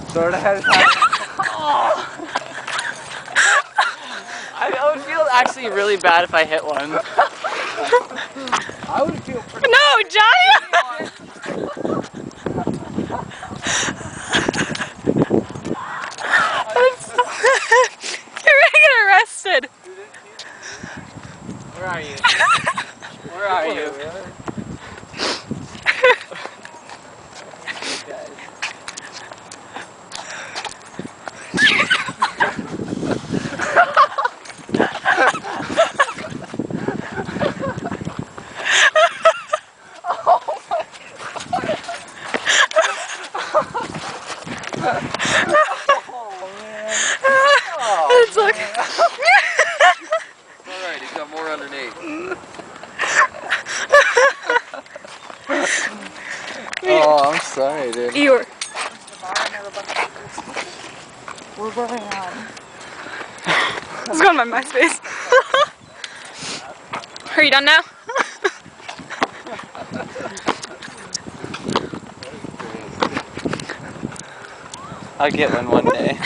Sort of has. I would feel actually really bad if I hit one. I would feel pretty. No, Johnny! You're gonna get arrested. Where are you? Where are you? It's okay. Alright, he's got more underneath. Oh, I'm sorry, dude. Eeyore. We're going on. Let's go on my MySpace. Are you done now? I'll get one day.